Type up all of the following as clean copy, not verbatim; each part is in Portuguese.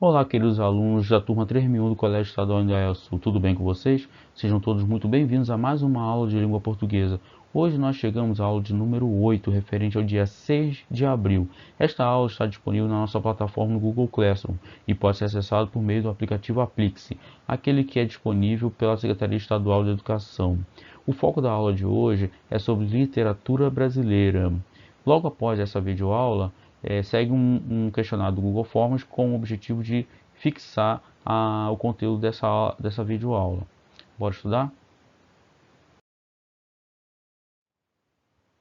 Olá, queridos alunos da turma 3001 do Colégio Estadual Indaial Sul, tudo bem com vocês? Sejam todos muito bem-vindos a mais uma aula de língua portuguesa. Hoje nós chegamos à aula de número 8, referente ao dia 6 de abril. Esta aula está disponível na nossa plataforma no Google Classroom e pode ser acessado por meio do aplicativo Aplixe, aquele que é disponível pela Secretaria Estadual de Educação. O foco da aula de hoje é sobre literatura brasileira. Logo após essa videoaula, segue um questionário do Google Forms com o objetivo de fixar o conteúdo dessa videoaula. Bora estudar?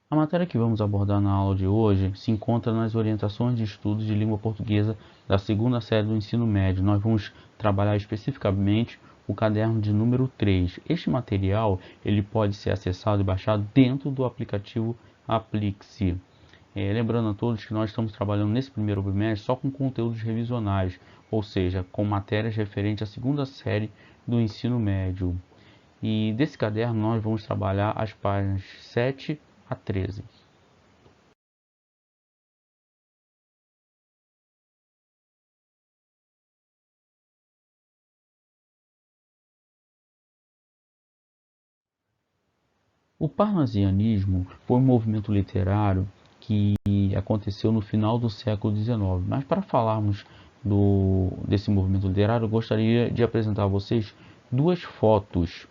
A matéria que vamos abordar na aula de hoje se encontra nas orientações de estudos de língua portuguesa da segunda série do ensino médio. Nós vamos trabalhar especificamente o caderno de número 3. Este material ele pode ser acessado e baixado dentro do aplicativo Aplixe. Lembrando a todos que nós estamos trabalhando nesse primeiro bimestre só com conteúdos revisionais, ou seja, com matérias referentes à segunda série do ensino médio. E desse caderno nós vamos trabalhar as páginas 7 a 13. O parnasianismo foi um movimento literário que aconteceu no final do século XIX. Mas para falarmos desse movimento literário, eu gostaria de apresentar a vocês duas fotos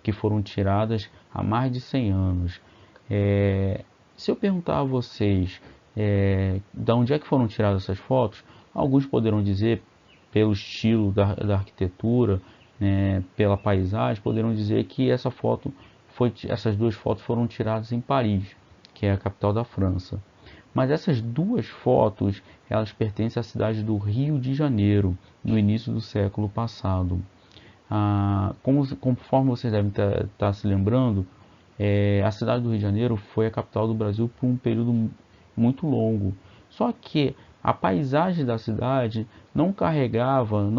que foram tiradas há mais de 100 anos. Se eu perguntar a vocês de onde é que foram tiradas essas fotos, alguns poderão dizer pelo estilo da arquitetura, né, pela paisagem, poderão dizer que essas duas fotos foram tiradas em Paris, que é a capital da França. Mas essas duas fotos, elas pertencem à cidade do Rio de Janeiro, no início do século passado. Conforme vocês devem estar se lembrando, a cidade do Rio de Janeiro foi a capital do Brasil por um período muito longo. Só que a paisagem da cidade não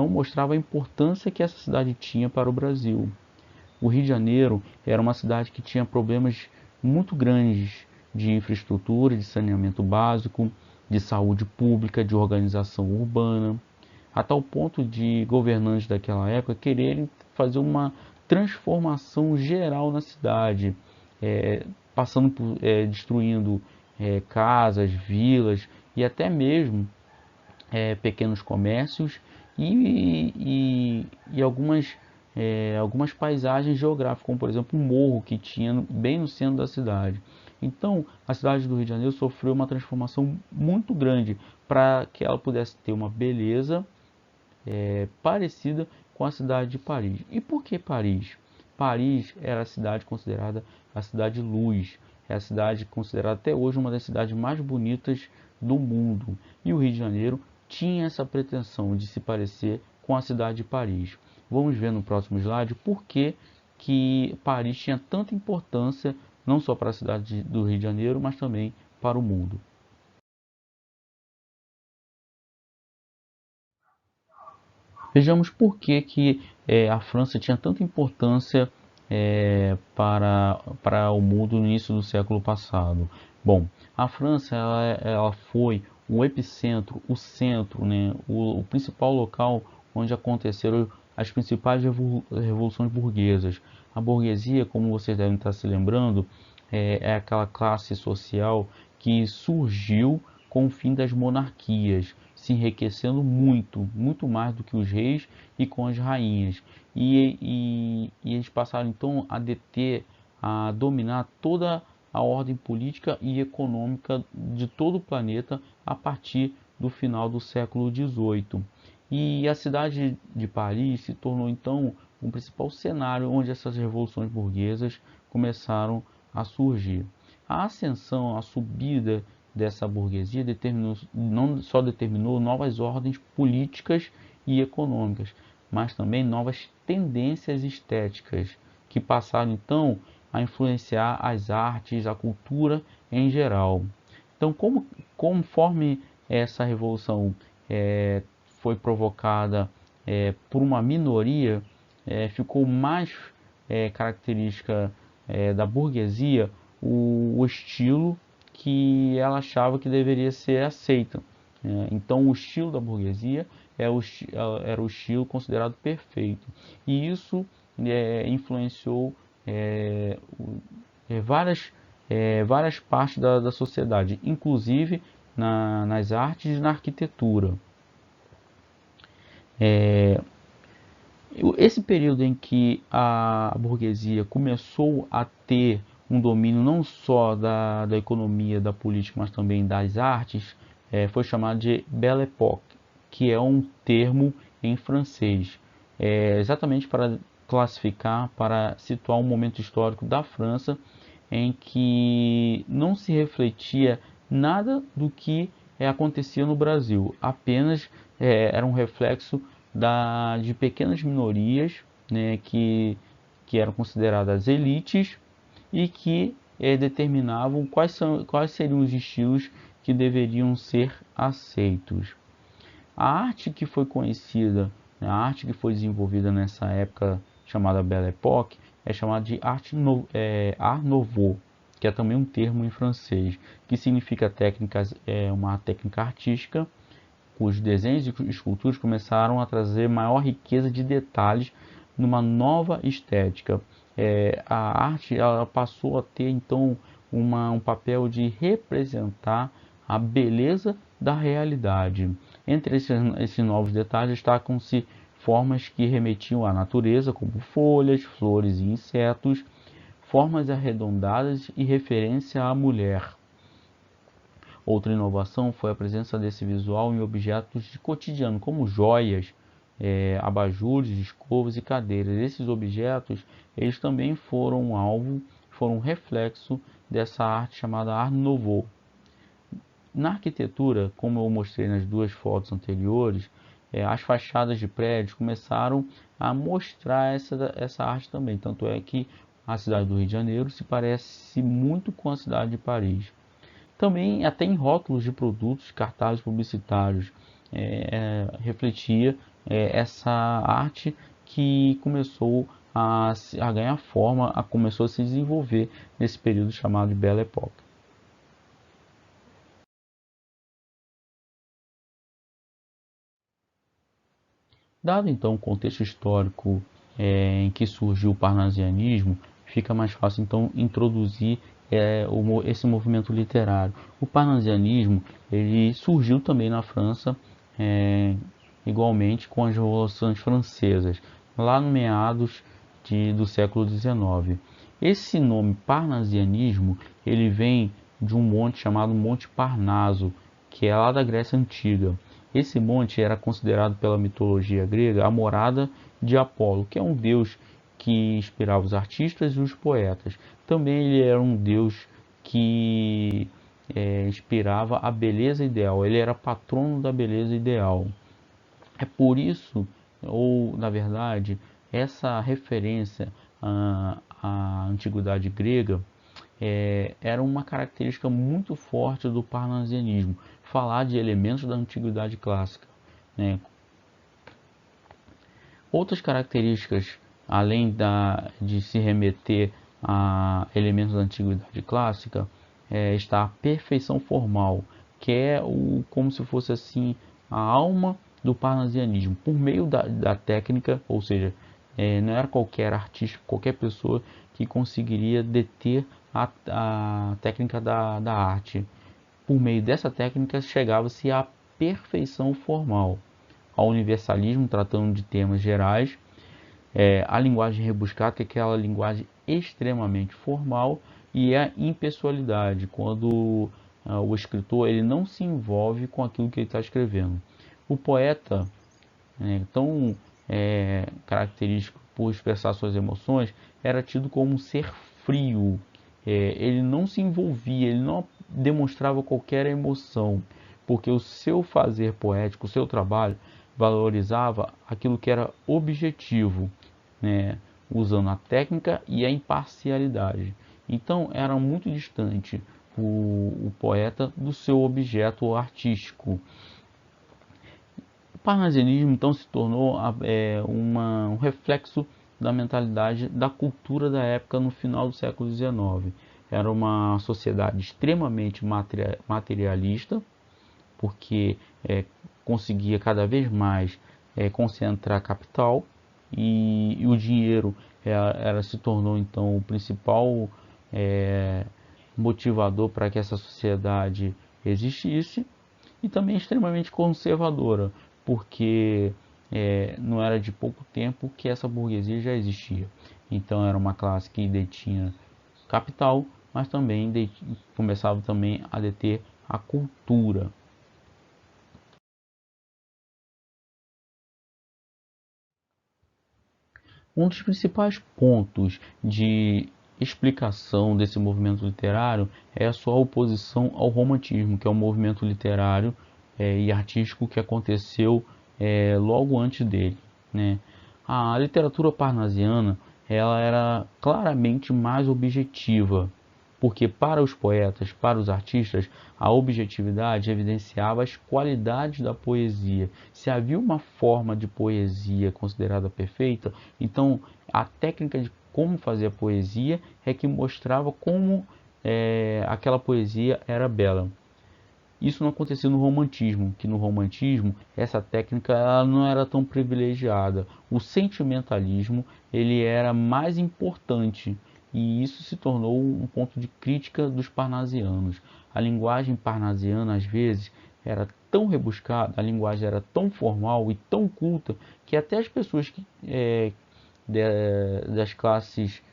mostrava a importância que essa cidade tinha para o Brasil. O Rio de Janeiro era uma cidade que tinha problemas muito grandes de infraestrutura, de saneamento básico, de saúde pública, de organização urbana, a tal ponto de governantes daquela época quererem fazer uma transformação geral na cidade, destruindo casas, vilas e até mesmo pequenos comércios e algumas paisagens geográficas, como por exemplo um morro que tinha bem no centro da cidade. Então, a cidade do Rio de Janeiro sofreu uma transformação muito grande para que ela pudesse ter uma beleza parecida com a cidade de Paris. E por que Paris? Paris era a cidade considerada a cidade luz, é a cidade considerada até hoje uma das cidades mais bonitas do mundo. E o Rio de Janeiro tinha essa pretensão de se parecer com a cidade de Paris. Vamos ver no próximo slide por que Paris tinha tanta importância não só para a cidade do Rio de Janeiro, mas também para o mundo. Vejamos por que a França tinha tanta importância para o mundo no início do século passado. Bom, a França ela foi o epicentro, o centro, né, o principal local onde aconteceram as principais revoluções burguesas. A burguesia, como vocês devem estar se lembrando, é aquela classe social que surgiu com o fim das monarquias, se enriquecendo muito, muito mais do que os reis e com as rainhas. E eles passaram então a dominar toda a ordem política e econômica de todo o planeta a partir do final do século XVIII. E a cidade de Paris se tornou então um principal cenário onde essas revoluções burguesas começaram a surgir. A ascensão, a subida dessa burguesia não só determinou novas ordens políticas e econômicas, mas também novas tendências estéticas que passaram então a influenciar as artes, a cultura em geral. Então, conforme essa revolução foi provocada por uma minoria, ficou mais característica da burguesia o estilo que ela achava que deveria ser aceita. Então, o estilo da burguesia era o estilo considerado perfeito. E isso influenciou várias partes da sociedade, inclusive nas artes e na arquitetura. Esse período em que a burguesia começou a ter um domínio não só da economia, da política, mas também das artes, foi chamado de Belle Époque, que é um termo em francês, exatamente para classificar, para situar um momento histórico da França em que não se refletia nada do que acontecia no Brasil, apenas era um reflexo de pequenas minorias, né, que eram consideradas elites e que determinavam quais seriam os estilos que deveriam ser aceitos. A arte que foi conhecida, né, a arte que foi desenvolvida nessa época chamada Belle Époque, é chamada de Art Nouveau, que é também um termo em francês, que significa uma técnica artística cujos desenhos e esculturas começaram a trazer maior riqueza de detalhes numa nova estética. A arte ela passou a ter então um papel de representar a beleza da realidade. Entre esses novos detalhes destacam-se formas que remetiam à natureza, como folhas, flores e insetos, formas arredondadas e referência à mulher. Outra inovação foi a presença desse visual em objetos de cotidiano, como joias, abajures, escovas e cadeiras. Esses objetos, eles também foram reflexo dessa arte chamada Art Nouveau. Na arquitetura, como eu mostrei nas duas fotos anteriores, as fachadas de prédios começaram a mostrar essa arte também. Tanto é que a cidade do Rio de Janeiro se parece muito com a cidade de Paris. Também até em rótulos de produtos, cartazes publicitários, refletia essa arte que começou a ganhar forma, começou a se desenvolver nesse período chamado de Belle Époque. Dado então o contexto histórico em que surgiu o parnasianismo, fica mais fácil então introduzir esse movimento literário. O parnasianismo ele surgiu também na França, igualmente com as revoluções francesas, lá no meados do século XIX. Esse nome parnasianismo ele vem de um monte chamado Monte Parnaso, que é lá da Grécia Antiga. Esse monte era considerado pela mitologia grega a morada de Apolo, que é um deus que inspirava os artistas e os poetas. Também ele era um deus que inspirava a beleza ideal. Ele era patrono da beleza ideal. É por isso, ou na verdade, essa referência à antiguidade grega era uma característica muito forte do parnasianismo, falar de elementos da antiguidade clássica, né? Outras características, além de se remeter a elementos da antiguidade clássica, está a perfeição formal, que é como se fosse assim a alma do parnasianismo, por meio da técnica, ou seja, não era qualquer artista, qualquer pessoa que conseguiria deter a técnica da arte. Por meio dessa técnica chegava-se à perfeição formal, ao universalismo tratando de temas gerais, a linguagem rebuscada, que é aquela linguagem extremamente formal, e a impessoalidade, quando o escritor ele não se envolve com aquilo que ele está escrevendo. O poeta, tão característico por expressar suas emoções, era tido como um ser frio. Ele não se envolvia, ele não demonstrava qualquer emoção, porque o seu fazer poético, o seu trabalho, valorizava aquilo que era objetivo, né, usando a técnica e a imparcialidade. Então era muito distante o poeta do seu objeto artístico. O parnasianismo então se tornou um reflexo da mentalidade da cultura da época no final do século XIX. Era uma sociedade extremamente materialista, porque conseguia cada vez mais concentrar capital e o dinheiro se tornou então o principal motivador para que essa sociedade existisse, e também extremamente conservadora, porque não era de pouco tempo que essa burguesia já existia. Então era uma classe que detinha capital, mas também começava também a deter a cultura. Um dos principais pontos de explicação desse movimento literário é a sua oposição ao romantismo, que é um movimento literário e artístico que aconteceu logo antes dele, né? A literatura parnasiana ela era claramente mais objetiva, porque para os poetas, para os artistas, a objetividade evidenciava as qualidades da poesia. Se havia uma forma de poesia considerada perfeita, então a técnica de como fazer a poesia é que mostrava como aquela poesia era bela. Isso não acontecia no romantismo, que no romantismo essa técnica ela não era tão privilegiada. O sentimentalismo ele era mais importante e isso se tornou um ponto de crítica dos parnasianos. A linguagem parnasiana às vezes era tão rebuscada, a linguagem era tão formal e tão culta que até as pessoas das classes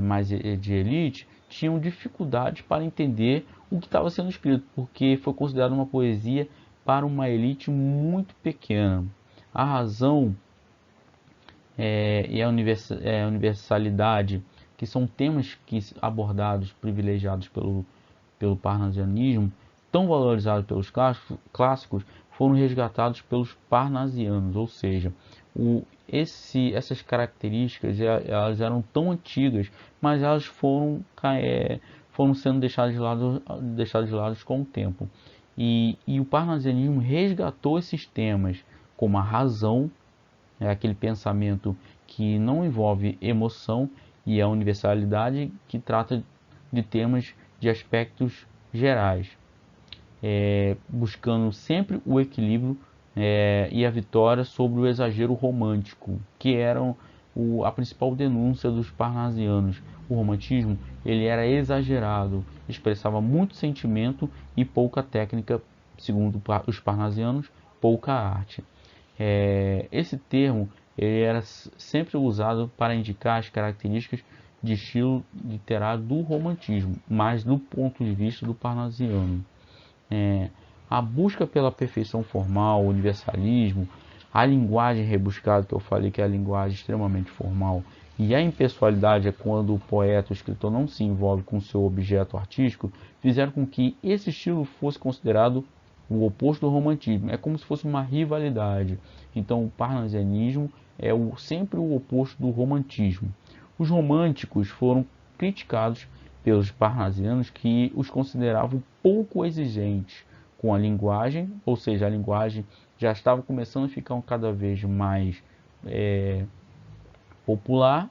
mais de elite tinham dificuldade para entender o que estava sendo escrito, porque foi considerado uma poesia para uma elite muito pequena. A razão e a universalidade, que são temas abordados, privilegiados pelo parnasianismo, tão valorizados pelos clássicos, foram resgatados pelos parnasianos, ou seja, essas características elas eram tão antigas, mas elas foram sendo deixadas de lado com o tempo. E o parnasianismo resgatou esses temas, como a razão, aquele pensamento que não envolve emoção, e a universalidade, que trata de temas de aspectos gerais, buscando sempre o equilíbrio e a vitória sobre o exagero romântico, que eram a principal denúncia dos parnasianos. O romantismo ele era exagerado, expressava muito sentimento e pouca técnica, segundo os parnasianos, pouca arte. Esse termo ele era sempre usado para indicar as características de estilo literário do romantismo, mas do ponto de vista do parnasiano. A busca pela perfeição formal, o universalismo, a linguagem rebuscada, que eu falei que é a linguagem extremamente formal, e a impessoalidade é quando o poeta, o escritor, não se envolve com o seu objeto artístico, fizeram com que esse estilo fosse considerado o oposto do romantismo. É como se fosse uma rivalidade. Então o parnasianismo é sempre o oposto do romantismo. Os românticos foram criticados pelos parnasianos, que os consideravam pouco exigentes com a linguagem, ou seja, a linguagem já estava começando a ficar cada vez mais popular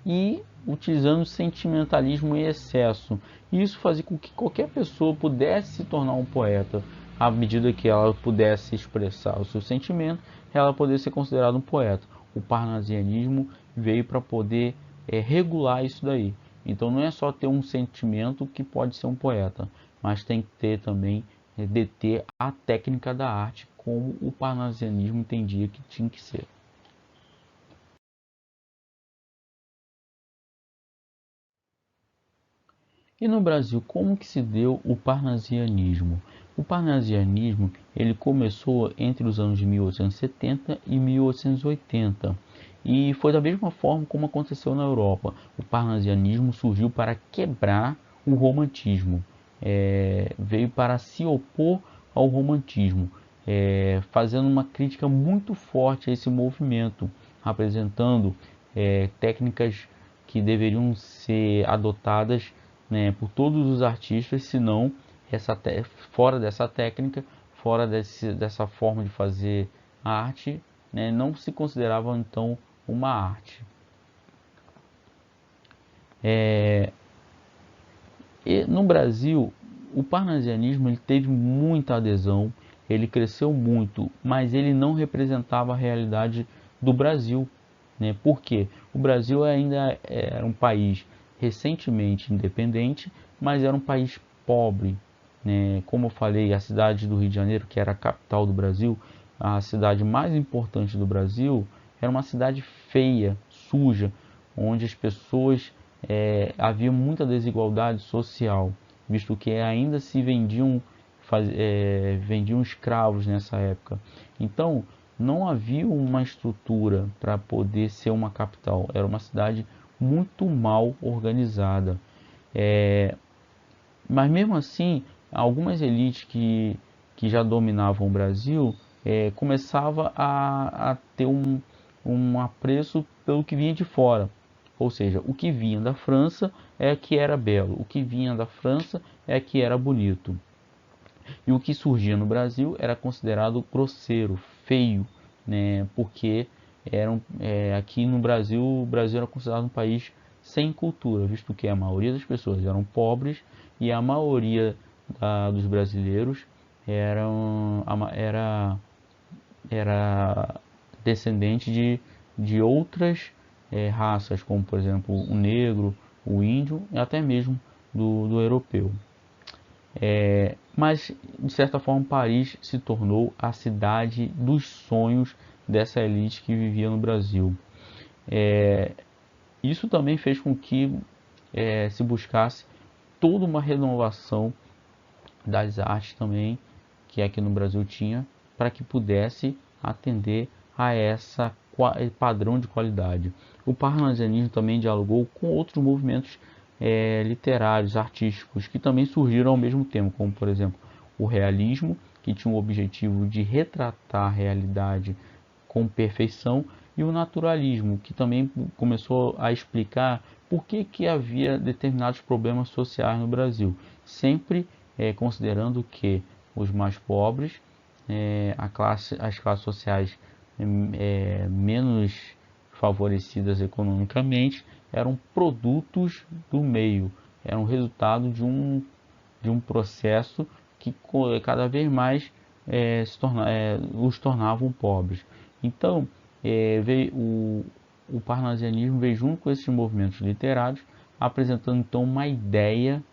e utilizando sentimentalismo em excesso. E isso fazia com que qualquer pessoa pudesse se tornar um poeta. À medida que ela pudesse expressar o seu sentimento, ela poderia ser considerada um poeta. O parnasianismo veio para poder regular isso daí. Então não é só ter um sentimento que pode ser um poeta, mas tem que ter também, deter a técnica da arte, como o parnasianismo entendia que tinha que ser. E no Brasil, como que se deu o parnasianismo? O parnasianismo ele começou entre os anos de 1870 e 1880 e foi da mesma forma como aconteceu na Europa. O parnasianismo surgiu para quebrar o romantismo, veio para se opor ao romantismo, fazendo uma crítica muito forte a esse movimento, apresentando técnicas que deveriam ser adotadas, né, por todos os artistas, senão fora dessa técnica, fora dessa forma de fazer arte, né, não se considerava então uma arte. E no Brasil, o parnasianismo ele teve muita adesão ele cresceu muito, mas ele não representava a realidade do Brasil, né? Por quê? O Brasil ainda era um país recentemente independente, mas era um país pobre, né? Como eu falei, a cidade do Rio de Janeiro, que era a capital do Brasil, a cidade mais importante do Brasil, era uma cidade feia, suja, onde as pessoas havia muita desigualdade social, visto que ainda se vendiam escravos nessa época. Então, não havia uma estrutura para poder ser uma capital. Era uma cidade muito mal organizada. Mas mesmo assim, algumas elites que já dominavam o Brasil começava a ter um apreço pelo que vinha de fora. Ou seja, o que vinha da França é que era belo, o que vinha da França é que era bonito. E o que surgia no Brasil era considerado grosseiro, feio, né? Porque aqui no Brasil, o Brasil era considerado um país sem cultura, visto que a maioria das pessoas eram pobres e a maioria dos brasileiros era descendente de outras raças, como por exemplo o negro, o índio e até mesmo do europeu. Mas, de certa forma, Paris se tornou a cidade dos sonhos dessa elite que vivia no Brasil. Isso também fez com que se buscasse toda uma renovação das artes também, que aqui no Brasil tinha, para que pudesse atender a essa padrão de qualidade. O parnasianismo também dialogou com outros movimentos literários, artísticos, que também surgiram ao mesmo tempo, como por exemplo o realismo, que tinha o objetivo de retratar a realidade com perfeição, e o naturalismo, que também começou a explicar por que havia determinados problemas sociais no Brasil, sempre considerando que os mais pobres, as classes sociais menos favorecidas economicamente, eram produtos do meio, eram resultado de um processo que cada vez mais os tornavam pobres. Então, o parnasianismo veio junto com esses movimentos literários, apresentando então uma ideia,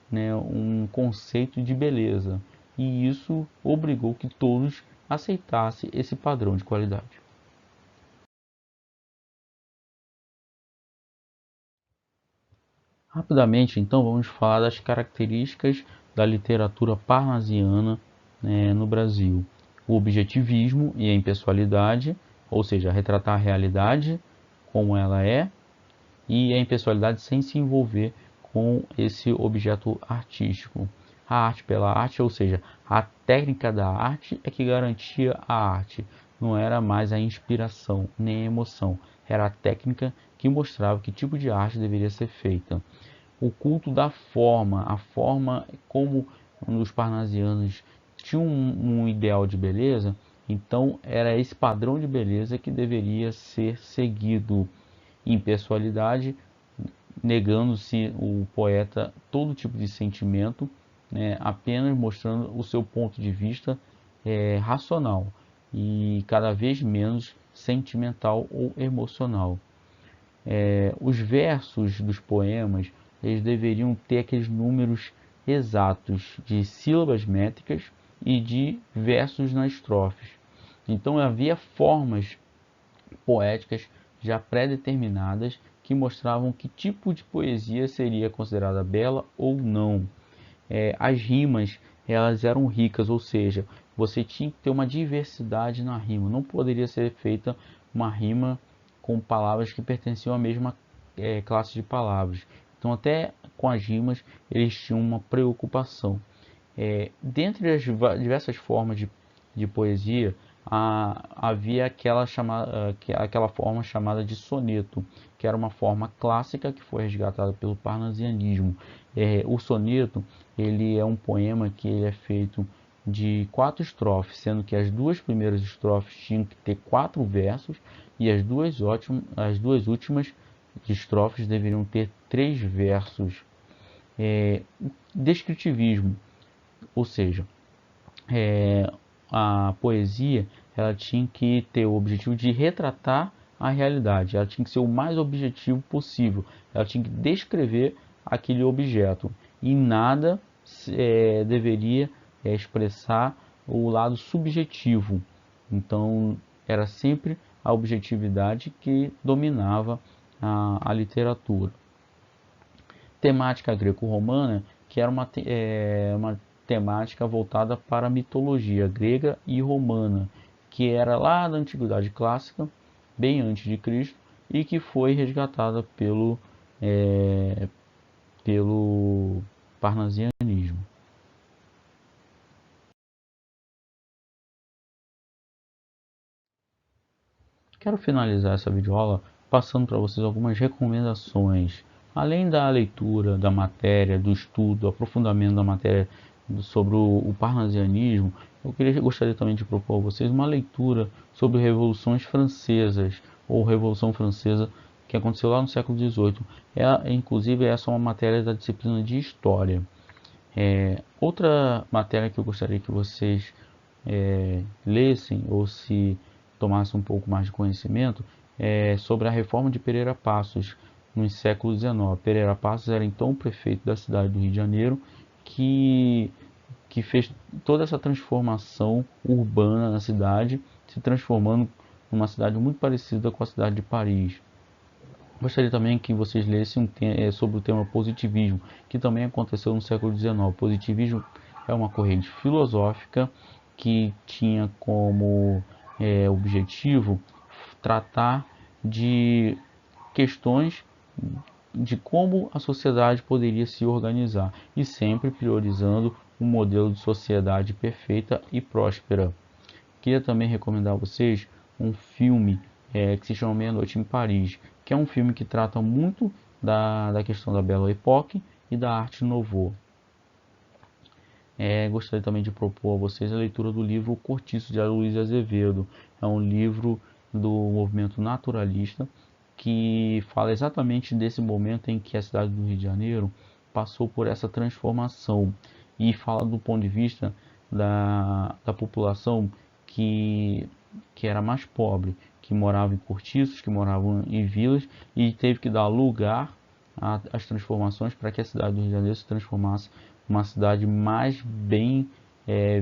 né, um conceito de beleza. E isso obrigou que todos aceitassem esse padrão de qualidade. Rapidamente, então, vamos falar das características da literatura parnasiana, né, no Brasil. O objetivismo e a impessoalidade, ou seja, retratar a realidade como ela é, e a impessoalidade sem se envolver com esse objeto artístico. A arte pela arte, ou seja, a técnica da arte é que garantia a arte. Não era mais a inspiração nem a emoção, era a técnica que mostrava que tipo de arte deveria ser feita. O culto da forma, a forma como os parnasianos tinham um ideal de beleza, então era esse padrão de beleza que deveria ser seguido. Impessoalidade, negando-se o poeta todo tipo de sentimento, né, apenas mostrando o seu ponto de vista racional e cada vez menos sentimental ou emocional. Os versos dos poemas eles deveriam ter aqueles números exatos de sílabas métricas e de versos nas estrofes. Então havia formas poéticas já pré-determinadas que mostravam que tipo de poesia seria considerada bela ou não. As rimas elas eram ricas, ou seja, você tinha que ter uma diversidade na rima. Não poderia ser feita uma rima com palavras que pertenciam à mesma classe de palavras. Então, até com as rimas, eles tinham uma preocupação. Dentre as diversas formas de poesia, havia aquela forma chamada de soneto, que era uma forma clássica que foi resgatada pelo parnasianismo. O soneto ele é um poema que ele é feito de 4 estrofes, sendo que as duas primeiras estrofes tinham que ter 4 versos e as duas últimas estrofes deveriam ter 3 versos. Descritivismo, ou seja, a poesia ela tinha que ter o objetivo de retratar a realidade, ela tinha que ser o mais objetivo possível, ela tinha que descrever aquele objeto e nada deveria expressar o lado subjetivo. Então era sempre a objetividade que dominava a literatura. Temática greco-romana, que era uma temática voltada para a mitologia grega e romana, que era lá da Antiguidade Clássica, bem antes de Cristo, e que foi resgatada pelo parnasianismo. Quero finalizar essa videoaula passando para vocês algumas recomendações. Além da leitura da matéria, do estudo, do aprofundamento da matéria sobre o parnasianismo, gostaria também de propor a vocês uma leitura sobre revoluções francesas ou Revolução Francesa que aconteceu lá no século XVIII. Inclusive, essa é uma matéria da disciplina de História. Outra matéria que eu gostaria que vocês lessem ou se tomassem um pouco mais de conhecimento sobre a reforma de Pereira Passos no século XIX. Pereira Passos era então o prefeito da cidade do Rio de Janeiro que fez toda essa transformação urbana na cidade, se transformando numa cidade muito parecida com a cidade de Paris. Gostaria também que vocês lessem sobre o tema positivismo, que também aconteceu no século XIX. O positivismo é uma corrente filosófica que tinha como objetivo tratar de questões de como a sociedade poderia se organizar e sempre priorizando um modelo de sociedade perfeita e próspera. Queria também recomendar a vocês um filme que se chama Meia-Noite em Paris, que é um filme que trata muito da questão da Belle Époque e da Arte Nouveau. Gostaria também de propor a vocês a leitura do livro Cortiço de Aloysio Azevedo. É um livro do movimento naturalista que fala exatamente desse momento em que a cidade do Rio de Janeiro passou por essa transformação e fala do ponto de vista da população que era mais pobre, que morava em cortiços, que moravam em vilas e teve que dar lugar às transformações para que a cidade do Rio de Janeiro se transformasse em uma cidade mais bem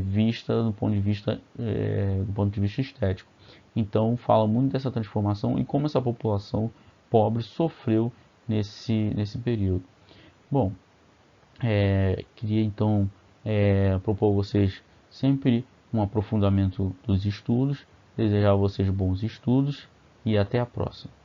vista do ponto de vista estético. Então fala muito dessa transformação e como essa população pobre sofreu nesse período. Bom, queria então propor a vocês sempre um aprofundamento dos estudos, desejar a vocês bons estudos e até a próxima.